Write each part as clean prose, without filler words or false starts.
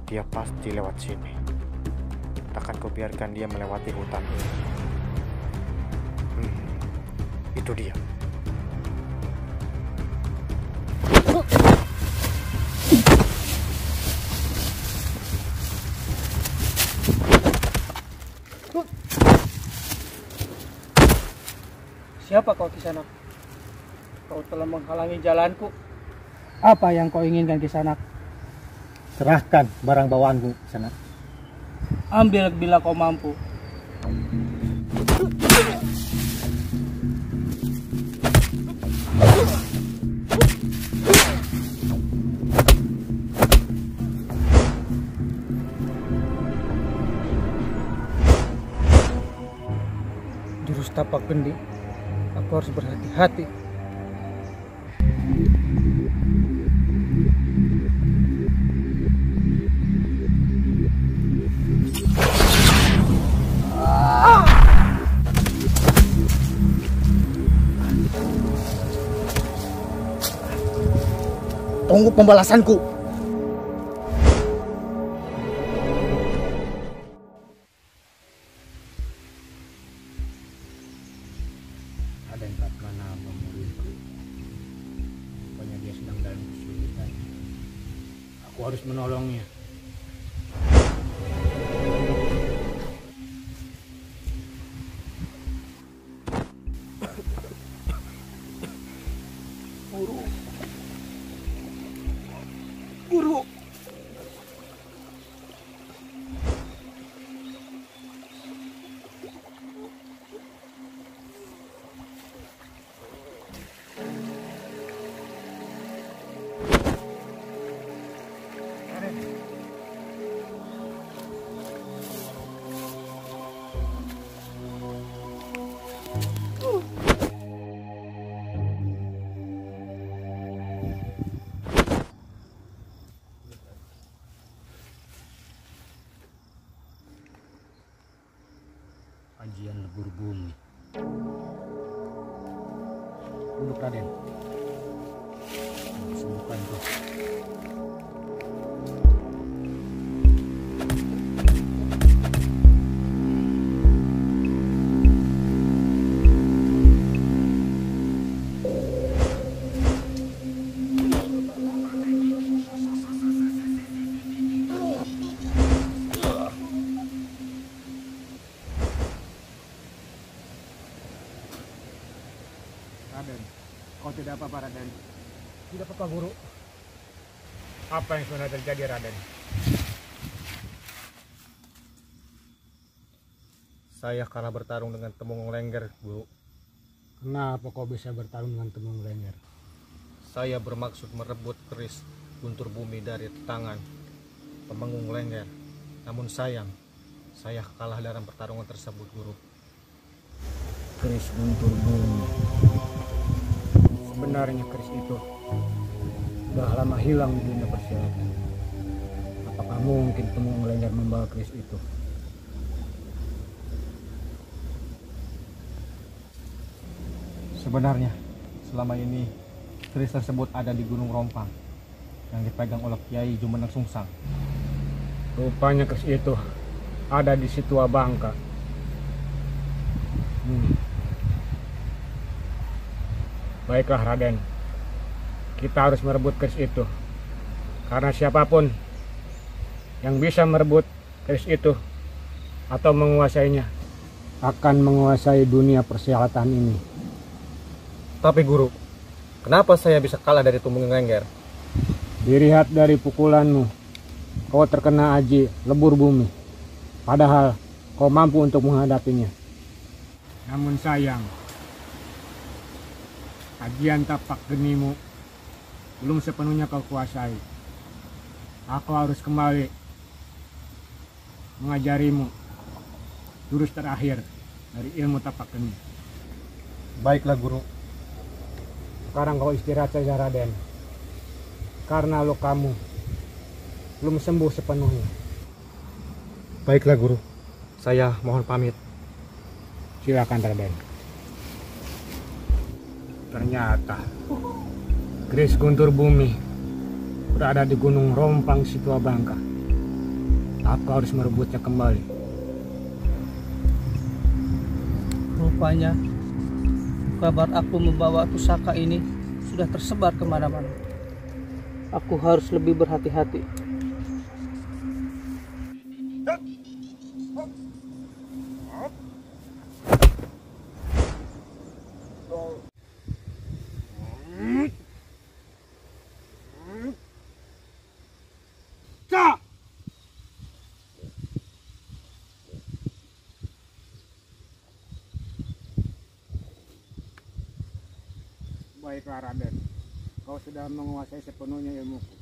Dia pasti lewat sini. Takkan kubiarkan dia melewati hutan ini. Itu dia. Siapa kau Kisanak? Kau telah menghalangi jalanku. Apa yang kau inginkan Kisanak? Serahkan barang bawaanku Kisanak. Ambil bila kau mampu. Jurus tapak gendi. Aku harus berhati-hati. Tunggu pembalasanku. Ada yang tak pernah memuridku. Rupanya dia sedang dalam kesulitan. Aku harus menolongnya. Guru. Ajian lebur bumi. Duduk Raden. Sembuhkan tuh. Raden, kau tidak apa-apa Raden? Tidak apa-apa Guru. Apa yang sebenarnya terjadi Raden? Saya kalah bertarung dengan Temung Lengger, Guru. Kenapa kau bisa bertarung dengan Temung Lengger? Saya bermaksud merebut keris guntur bumi dari tangan Temenggung Lengger. Namun sayang, saya kalah dalam pertarungan tersebut, Guru. Keris guntur bumi. Sebenarnya keris itu sudah lama hilang di dunia persilatan. Apakah mungkin Temung Lengger membawa keris itu? Sebenarnya, selama ini keris tersebut ada di Gunung Rompang yang dipegang oleh Kiai Jumeneng Sungsang. Rupanya keris itu ada di Situa Bangka. Baiklah Raden, kita harus merebut keris itu. Karena siapapun yang bisa merebut keris itu atau menguasainya akan menguasai dunia persilatan ini. Tapi Guru, kenapa saya bisa kalah dari Temenggung Lengger? Dilihat dari pukulanmu, kau terkena aji lebur bumi. Padahal kau mampu untuk menghadapinya. Namun sayang, ajian tapak genimu belum sepenuhnya kau kuasai. Aku harus kembali mengajarimu jurus terakhir dari ilmu tapak geni. Baiklah Guru. Sekarang kau istirahat saja Raden, karena lukamu belum sembuh sepenuhnya. Baiklah Guru, saya mohon pamit. Silakan Raden. Ternyata keris guntur bumi berada di Gunung Rompang Situa Bangka. Aku harus merebutnya kembali. Rupanya kabar aku membawa pusaka ini sudah tersebar kemana-mana. Aku harus lebih berhati-hati. Baiklah Raden, kau sudah menguasai sepenuhnya ilmuku.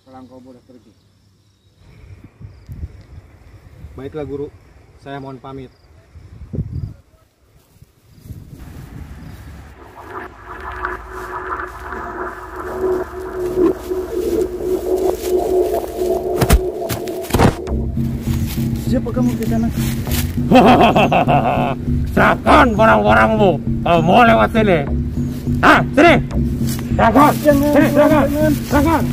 Sekarang kau boleh pergi. Baiklah guru, saya mohon pamit. Siapa kamu di sana? Serahkan barang-barangmu. Kau mau lewat sini? Ah, sini. Serahkan. Sini, serahkan. Serahkan.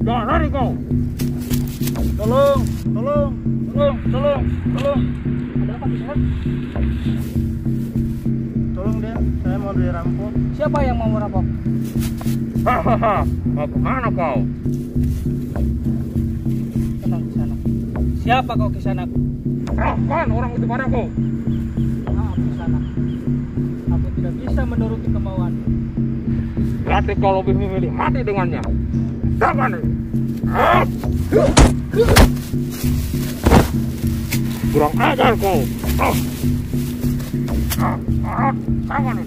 Jangan lari kau. Tolong. Ada apa di sana? Tolong Den, saya mau dirampok. Siapa yang mau merampok? Hahaha, mau kemana kau? Tenang Kisanak. Siapa kau Kisanak? Serahkan orang itu padaku. Maaf Kisanak. Aku tidak bisa menuruti kemauan. Berarti kau lebih memilih mati dengannya. Jangan. Kurang ajar kau. Jangan.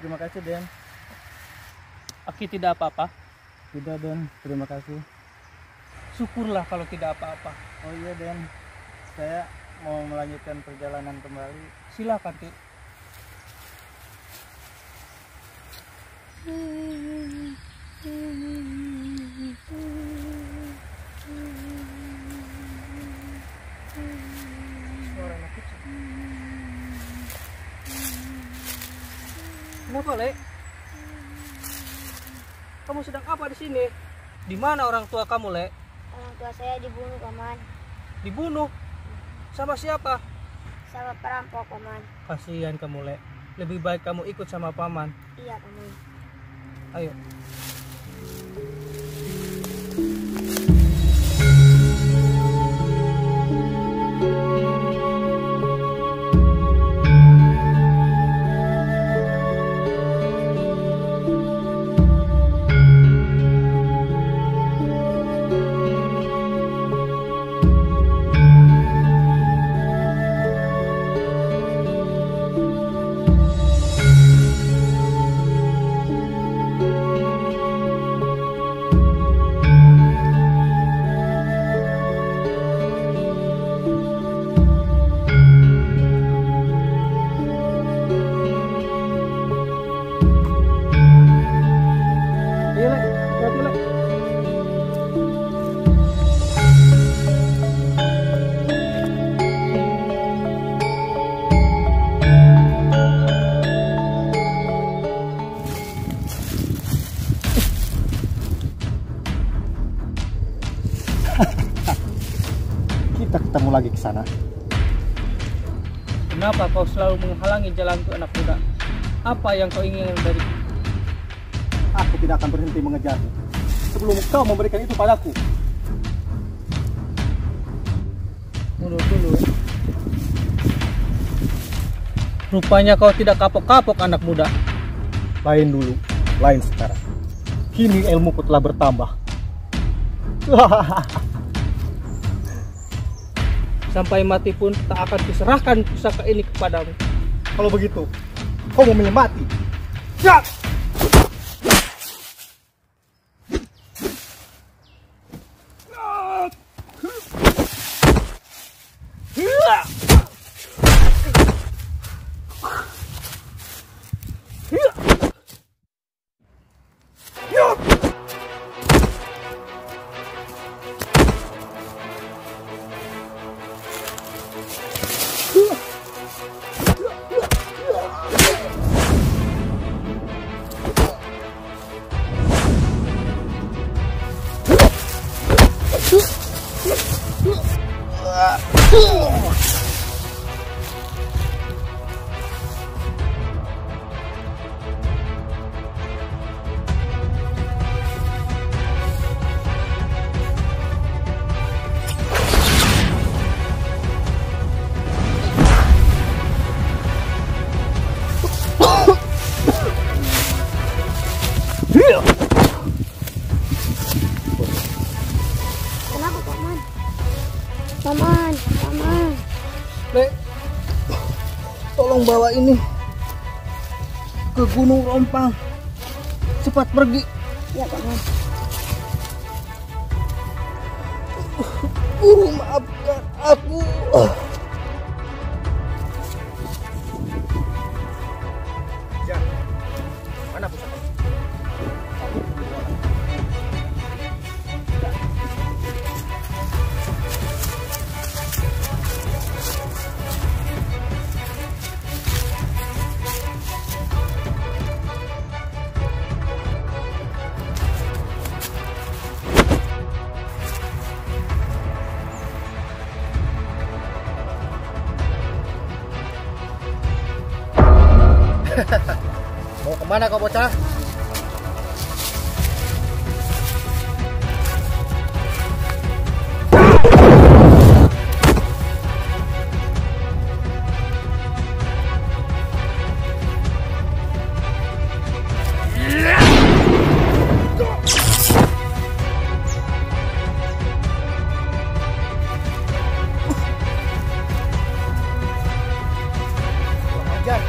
Terima kasih Den. Aki tidak apa-apa? Tidak Den, terima kasih. Syukurlah kalau tidak apa-apa. Oh iya Den, saya mau melanjutkan perjalanan kembali. Silakan Ki. Suara anak kecil. Kenapa, Le? Kamu sedang apa di sini? Di mana orang tua kamu, Le? Orang tua saya dibunuh, Paman. Dibunuh? Sama siapa? Sama perampok, Paman. Kasihan kamu, Le. Lebih baik kamu ikut sama paman. Iya, Paman. Ayo. Kita ketemu lagi ke sana. Kenapa kau selalu menghalangi jalanku, anak muda? Apa yang kau inginkan dari? Aku tidak akan berhenti mengejarmu sebelum kau memberikan itu padaku. Mundur dulu. Rupanya kau tidak kapok-kapok, anak muda. Lain dulu, lain sekarang. Kini ilmuku telah bertambah. Sampai mati pun tak akan kuserahkan pusaka ini kepadamu. Kalau begitu, kau mau mati? Ya! Lek, tolong bawa ini ke Gunung Rompang. Cepat pergi. Ya paman. Guru, maafkan aku. Jan, mana pusaka? Mau kemana kau bocah? Ajar.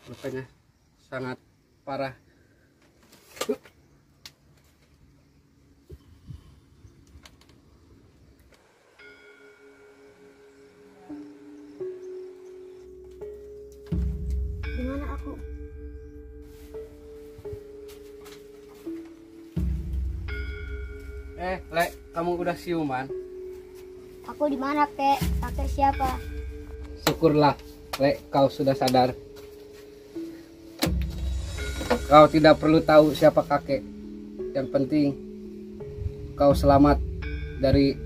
Lukanya sangat parah. Di mana aku? Lek, kamu udah siuman? Aku di mana, Kek? Kakek siapa? Syukurlah, Lek, kau sudah sadar. Kau tidak perlu tahu siapa kakek. Yang penting kau selamat dari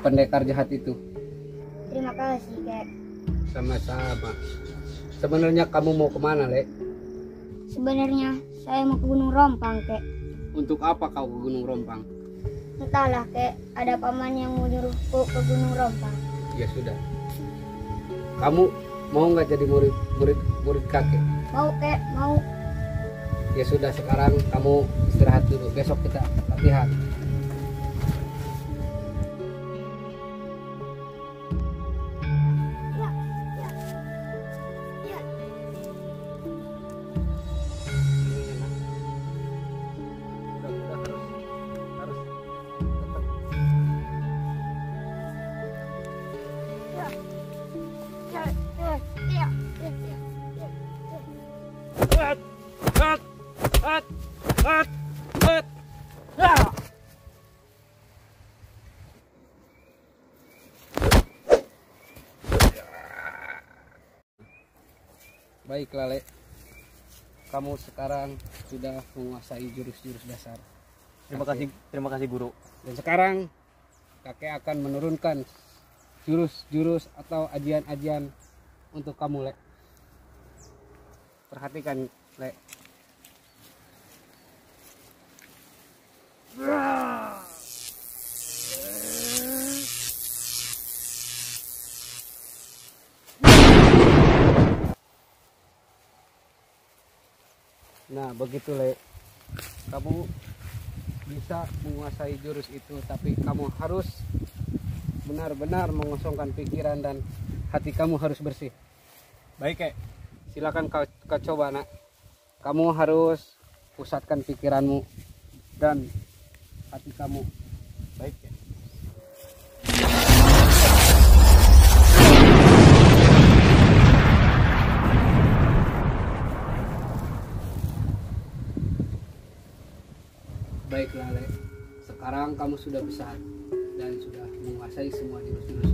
pendekar jahat itu. Terima kasih, Kek. Sama-sama. Sebenarnya kamu mau kemana, Lek? Sebenarnya saya mau ke Gunung Rompang, Kek. Untuk apa kau ke Gunung Rompang? Entahlah, Kek. Ada paman yang mau nyuruhku ke Gunung Rompang. Ya sudah. Kamu mau nggak jadi murid kakek? Mau, Kek? Mau. Ya sudah, sekarang kamu istirahat dulu. Besok kita latihan. Ya, ya. Ya. Udah harus tetap. Ya. Ya. Ya. Ya. Ya. Baiklah, Lek. Kamu sekarang sudah menguasai jurus-jurus dasar. Terima kasih guru. Dan sekarang kakek akan menurunkan jurus-jurus atau ajian-ajian untuk kamu, Lek. Perhatikan, Lek. Nah, begitu, Lek. Kamu bisa menguasai jurus itu, tapi kamu harus benar-benar mengosongkan pikiran dan hati kamu harus bersih. Baik, Kek. Silakan kau coba, Nak. Kamu harus pusatkan pikiranmu dan hati kamu. Baik, Kek. Baiklah, Lek. Sekarang kamu sudah besar dan sudah menguasai semua jurus-jurus.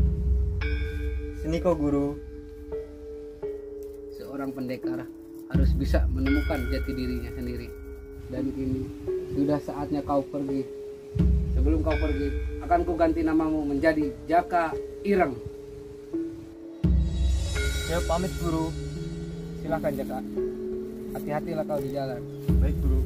Sini kok, guru. Seorang pendekar harus bisa menemukan jati dirinya sendiri. Dan ini sudah saatnya kau pergi. Sebelum kau pergi, akan kuganti namamu menjadi Jaka Ireng. Saya pamit, guru. Silakan, Jaka. Hati-hatilah kau di jalan. Baik, guru.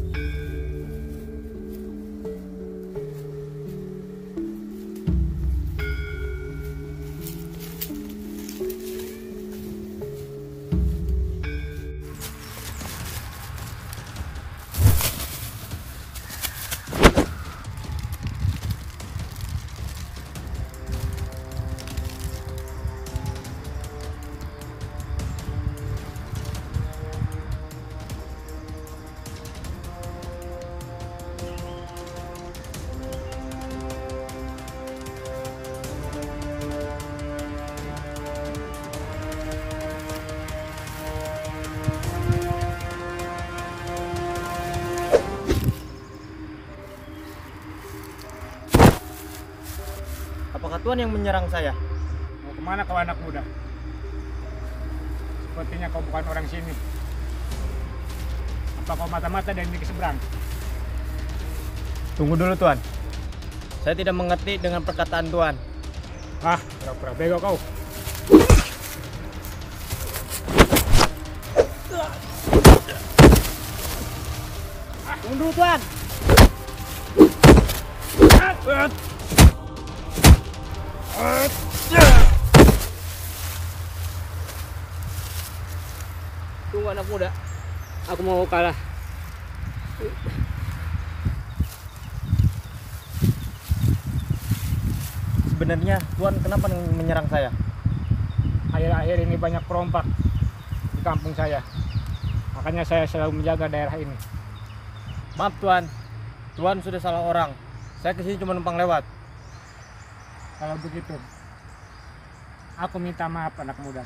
Tuan yang menyerang saya. Mau kemana kau anak muda? Sepertinya kau bukan orang sini. Apa kau mata-mata dari negeri seberang? Tunggu dulu Tuan. Saya tidak mengerti dengan perkataan Tuan. Ah, pura-pura bego kau. Tunggu dulu Tuan. Tunggu anak muda, aku mau kalah. Sebenarnya Tuan kenapa menyerang saya? Akhir-akhir ini banyak perompak di kampung saya. Makanya saya selalu menjaga daerah ini. Maaf Tuan, Tuan sudah salah orang. Saya kesini cuma numpang lewat. Kalau begitu, aku minta maaf anak muda.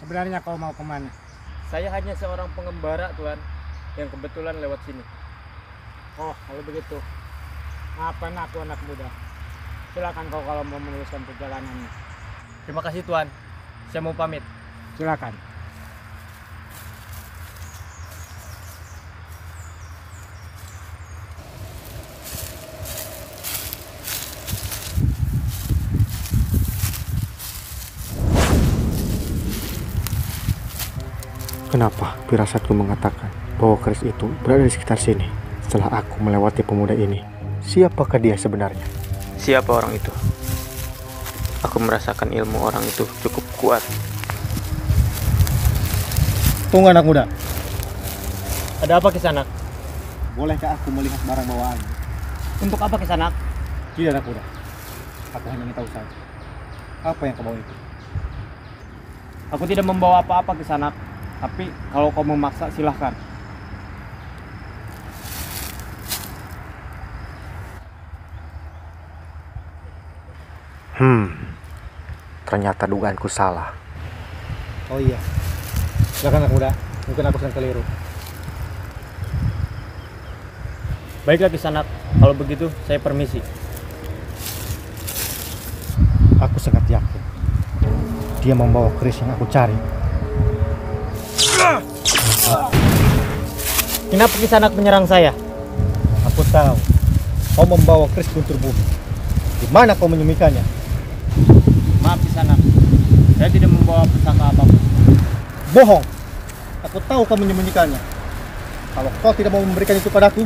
Sebenarnya kau mau kemana? Saya hanya seorang pengembara Tuan, yang kebetulan lewat sini. Oh, kalau begitu, maafkan aku anak muda. Silakan kau kalau mau meneruskan perjalanannya. Terima kasih Tuan, saya mau pamit. Silakan. Kenapa firasatku mengatakan bahwa keris itu berada di sekitar sini? Setelah aku melewati pemuda ini, siapakah dia sebenarnya? Siapa orang itu? Aku merasakan ilmu orang itu cukup kuat. Tunggu anak muda. Ada apa Kisanak? Bolehkah aku melihat barang bawaan? Untuk apa Kisanak? Tidak anak muda. Aku hanya ingin tahu saja. Apa yang kau bawa itu? Aku tidak membawa apa-apa Kisanak. Tapi kalau kau memaksa silahkan. Ternyata dugaanku salah. Oh iya. Silakan anak muda. Mungkin aku sedang keliru. Baiklah Kisanak, kalau begitu saya permisi. Aku sangat yakin dia membawa keris yang aku cari. Kenapa Kisanak menyerang saya? Aku tahu kau membawa keris guntur bumi. Di mana kau menyembunyikannya? Maaf Kisanak, saya tidak membawa pusaka apapun. Bohong. Aku tahu kau menyembunyikannya. Kalau kau tidak mau memberikan itu padaku,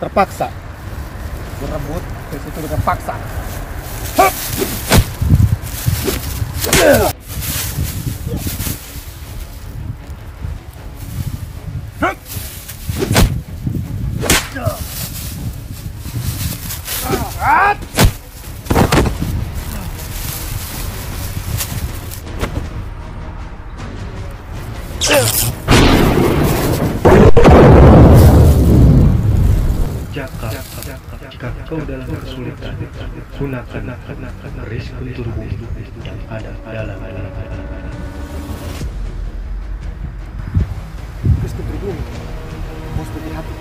terpaksa. Aku rebut keris itu dengan paksa. Jika kau dalam kesulitan, gunakan keris guntur bumi yang ada dalam Keris guntur bumi. Mau seperti hati.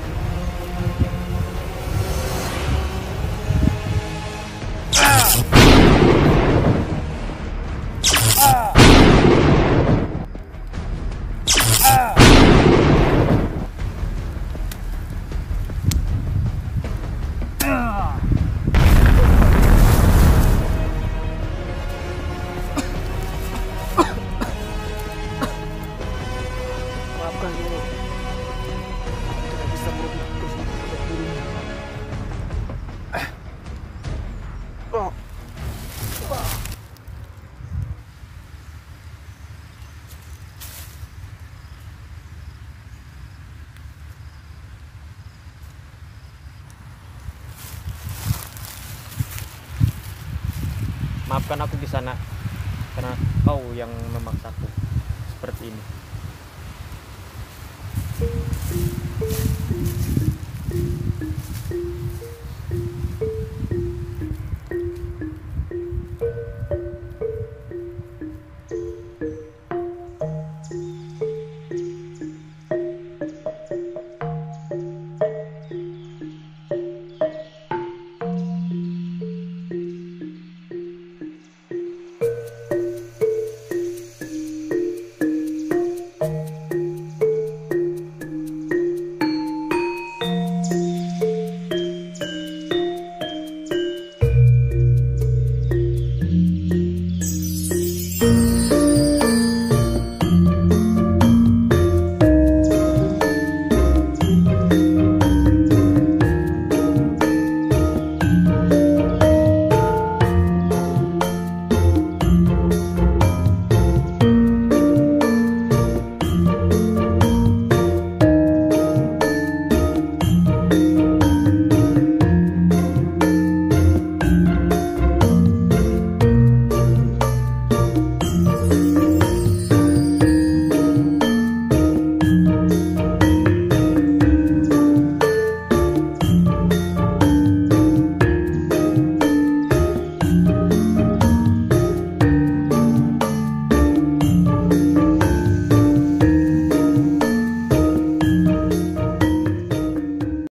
Maafkan aku Kisanak, karena kau yang memaksaku seperti ini.